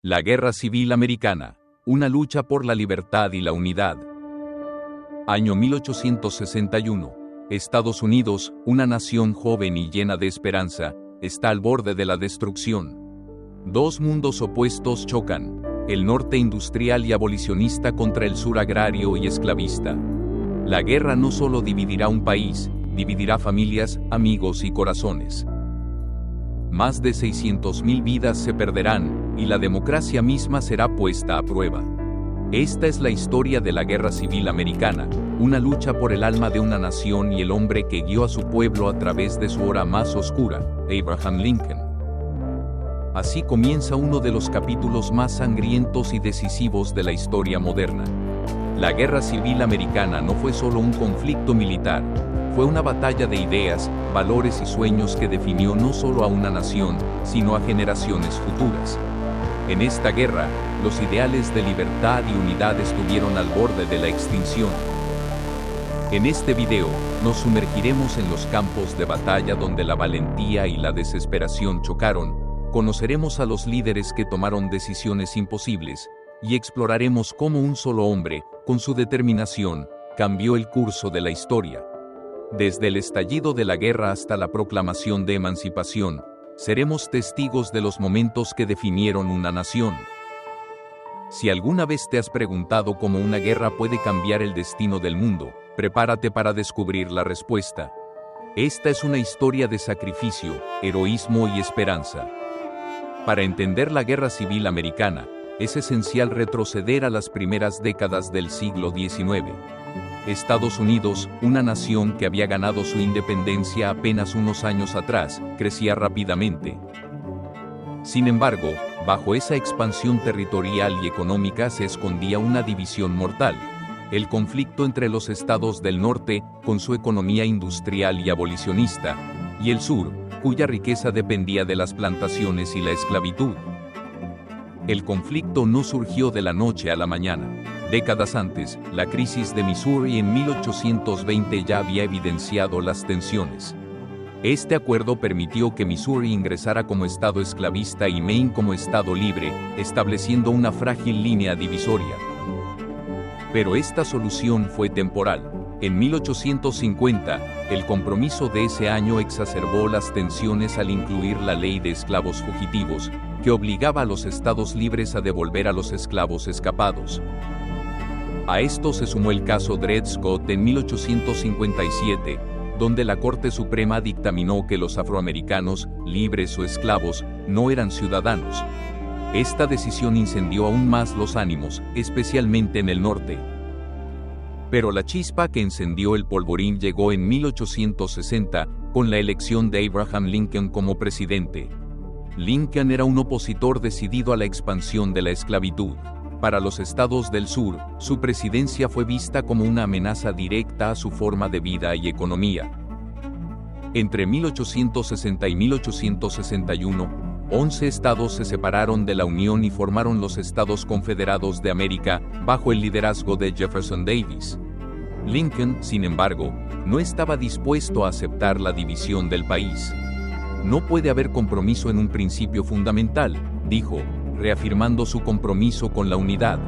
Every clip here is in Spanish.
La Guerra Civil Americana, una lucha por la libertad y la unidad. Año 1861. Estados Unidos, una nación joven y llena de esperanza, está al borde de la destrucción. Dos mundos opuestos chocan, el norte industrial y abolicionista contra el sur agrario y esclavista. La guerra no solo dividirá un país, dividirá familias, amigos y corazones. Más de 600.000 vidas se perderán, y la democracia misma será puesta a prueba. Esta es la historia de la Guerra Civil Americana, una lucha por el alma de una nación y el hombre que guió a su pueblo a través de su hora más oscura, Abraham Lincoln. Así comienza uno de los capítulos más sangrientos y decisivos de la historia moderna. La Guerra Civil Americana no fue solo un conflicto militar, fue una batalla de ideas, valores y sueños que definió no solo a una nación, sino a generaciones futuras. En esta guerra, los ideales de libertad y unidad estuvieron al borde de la extinción. En este video, nos sumergiremos en los campos de batalla donde la valentía y la desesperación chocaron, conoceremos a los líderes que tomaron decisiones imposibles, y exploraremos cómo un solo hombre, con su determinación, cambió el curso de la historia. Desde el estallido de la guerra hasta la proclamación de emancipación, seremos testigos de los momentos que definieron una nación. Si alguna vez te has preguntado cómo una guerra puede cambiar el destino del mundo, prepárate para descubrir la respuesta. Esta es una historia de sacrificio, heroísmo y esperanza. Para entender la Guerra Civil Americana, es esencial retroceder a las primeras décadas del siglo XIX. Estados Unidos, una nación que había ganado su independencia apenas unos años atrás, crecía rápidamente. Sin embargo, bajo esa expansión territorial y económica se escondía una división mortal: el conflicto entre los estados del norte, con su economía industrial y abolicionista, y el sur, cuya riqueza dependía de las plantaciones y la esclavitud. El conflicto no surgió de la noche a la mañana. Décadas antes, la crisis de Missouri en 1820 ya había evidenciado las tensiones. Este acuerdo permitió que Missouri ingresara como estado esclavista y Maine como estado libre, estableciendo una frágil línea divisoria. Pero esta solución fue temporal. En 1850, el compromiso de ese año exacerbó las tensiones al incluir la ley de esclavos fugitivos, que obligaba a los estados libres a devolver a los esclavos escapados. A esto se sumó el caso Dred Scott en 1857, donde la Corte Suprema dictaminó que los afroamericanos, libres o esclavos, no eran ciudadanos. Esta decisión incendió aún más los ánimos, especialmente en el norte. Pero la chispa que encendió el polvorín llegó en 1860, con la elección de Abraham Lincoln como presidente. Lincoln era un opositor decidido a la expansión de la esclavitud. Para los estados del sur, su presidencia fue vista como una amenaza directa a su forma de vida y economía. Entre 1860 y 1861, 11 estados se separaron de la Unión y formaron los Estados Confederados de América, bajo el liderazgo de Jefferson Davis. Lincoln, sin embargo, no estaba dispuesto a aceptar la división del país. No puede haber compromiso en un principio fundamental, dijo, reafirmando su compromiso con la unidad.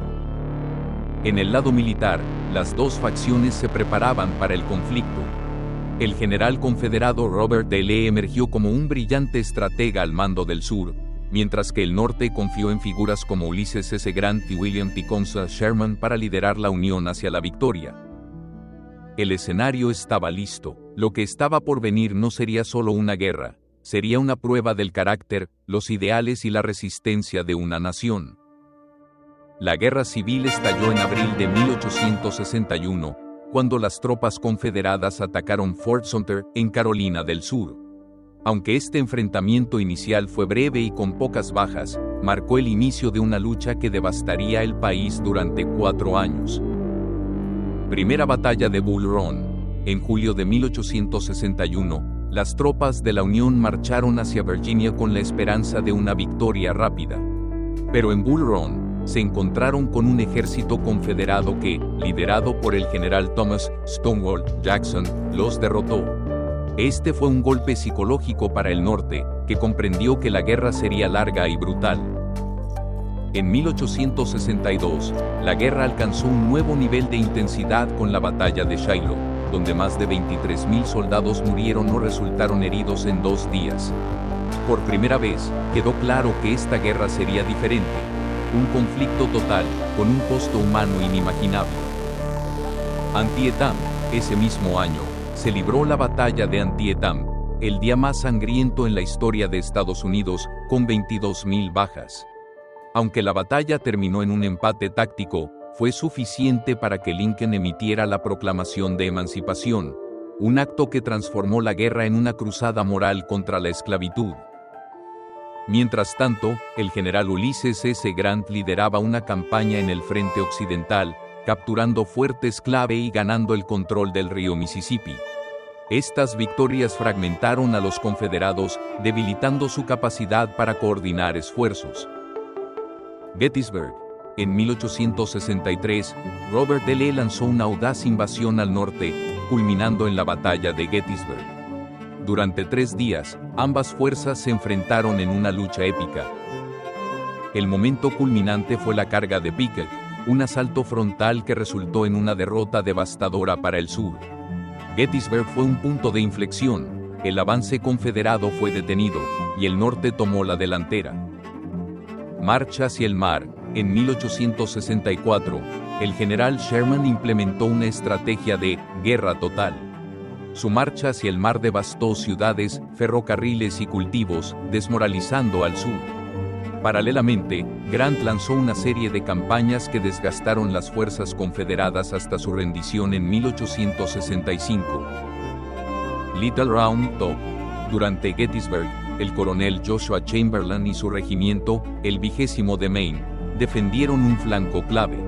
En el lado militar, las dos facciones se preparaban para el conflicto. El general confederado Robert E. Lee emergió como un brillante estratega al mando del sur, mientras que el norte confió en figuras como Ulysses S. Grant y William Tecumseh Sherman para liderar la unión hacia la victoria. El escenario estaba listo. Lo que estaba por venir no sería solo una guerra, sería una prueba del carácter, los ideales y la resistencia de una nación. La guerra civil estalló en abril de 1861, cuando las tropas confederadas atacaron Fort Sumter, en Carolina del Sur. Aunque este enfrentamiento inicial fue breve y con pocas bajas, marcó el inicio de una lucha que devastaría el país durante 4 años. Primera batalla de Bull Run. En julio de 1861, las tropas de la Unión marcharon hacia Virginia con la esperanza de una victoria rápida. Pero en Bull Run, se encontraron con un ejército confederado que, liderado por el general Thomas Stonewall Jackson, los derrotó. Este fue un golpe psicológico para el norte, que comprendió que la guerra sería larga y brutal. En 1862, la guerra alcanzó un nuevo nivel de intensidad con la batalla de Shiloh, donde más de 23.000 soldados murieron o resultaron heridos en 2 días. Por primera vez, quedó claro que esta guerra sería diferente, un conflicto total, con un costo humano inimaginable. Antietam, ese mismo año, se libró la batalla de Antietam, el día más sangriento en la historia de Estados Unidos, con 22.000 bajas. Aunque la batalla terminó en un empate táctico, fue suficiente para que Lincoln emitiera la Proclamación de Emancipación, un acto que transformó la guerra en una cruzada moral contra la esclavitud. Mientras tanto, el general Ulysses S. Grant lideraba una campaña en el frente occidental, capturando fuertes clave y ganando el control del río Mississippi. Estas victorias fragmentaron a los confederados, debilitando su capacidad para coordinar esfuerzos. Gettysburg. En 1863, Robert E. Lee lanzó una audaz invasión al norte, culminando en la batalla de Gettysburg. Durante 3 días, ambas fuerzas se enfrentaron en una lucha épica. El momento culminante fue la carga de Pickett, un asalto frontal que resultó en una derrota devastadora para el sur. Gettysburg fue un punto de inflexión, el avance confederado fue detenido, y el norte tomó la delantera. Marcha hacia el mar. En 1864, el general Sherman implementó una estrategia de guerra total. Su marcha hacia el mar devastó ciudades, ferrocarriles y cultivos, desmoralizando al sur. Paralelamente, Grant lanzó una serie de campañas que desgastaron las fuerzas confederadas hasta su rendición en 1865. Little Round Top. Durante Gettysburg, el coronel Joshua Chamberlain y su regimiento, el 20º de Maine, defendieron un flanco clave.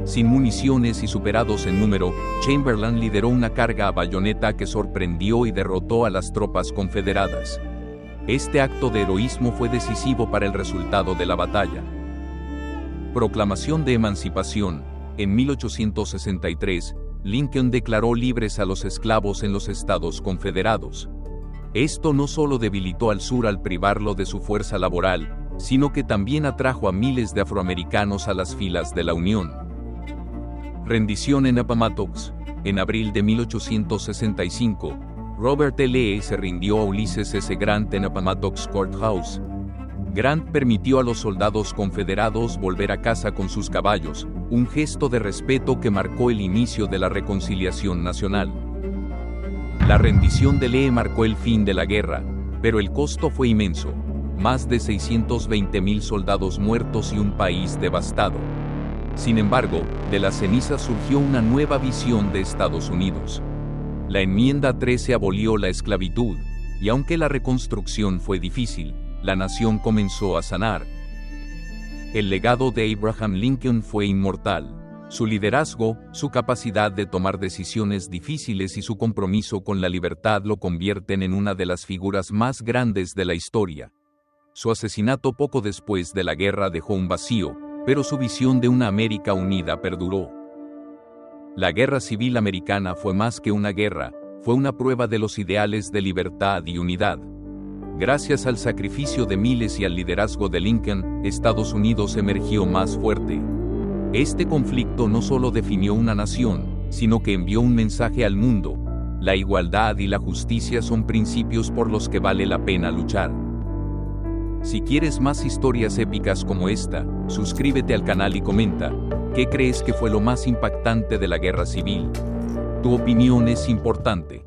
Sin municiones y superados en número, Chamberlain lideró una carga a bayoneta que sorprendió y derrotó a las tropas confederadas. Este acto de heroísmo fue decisivo para el resultado de la batalla. Proclamación de Emancipación. En 1863, Lincoln declaró libres a los esclavos en los Estados Confederados. Esto no solo debilitó al sur al privarlo de su fuerza laboral, sino que también atrajo a miles de afroamericanos a las filas de la Unión. Rendición en Appomattox. En abril de 1865, Robert E. Lee se rindió a Ulysses S. Grant en Appomattox Courthouse. Grant permitió a los soldados confederados volver a casa con sus caballos, un gesto de respeto que marcó el inicio de la reconciliación nacional. La rendición de Lee marcó el fin de la guerra, pero el costo fue inmenso. Más de 620.000 soldados muertos y un país devastado. Sin embargo, de las cenizas surgió una nueva visión de Estados Unidos. La Enmienda 13 abolió la esclavitud, y aunque la reconstrucción fue difícil, la nación comenzó a sanar. El legado de Abraham Lincoln fue inmortal. Su liderazgo, su capacidad de tomar decisiones difíciles y su compromiso con la libertad lo convierten en una de las figuras más grandes de la historia. Su asesinato poco después de la guerra dejó un vacío, pero su visión de una América unida perduró. La Guerra Civil Americana fue más que una guerra, fue una prueba de los ideales de libertad y unidad. Gracias al sacrificio de miles y al liderazgo de Lincoln, Estados Unidos emergió más fuerte. Este conflicto no solo definió una nación, sino que envió un mensaje al mundo. La igualdad y la justicia son principios por los que vale la pena luchar. Si quieres más historias épicas como esta, suscríbete al canal y comenta, ¿qué crees que fue lo más impactante de la guerra civil? Tu opinión es importante.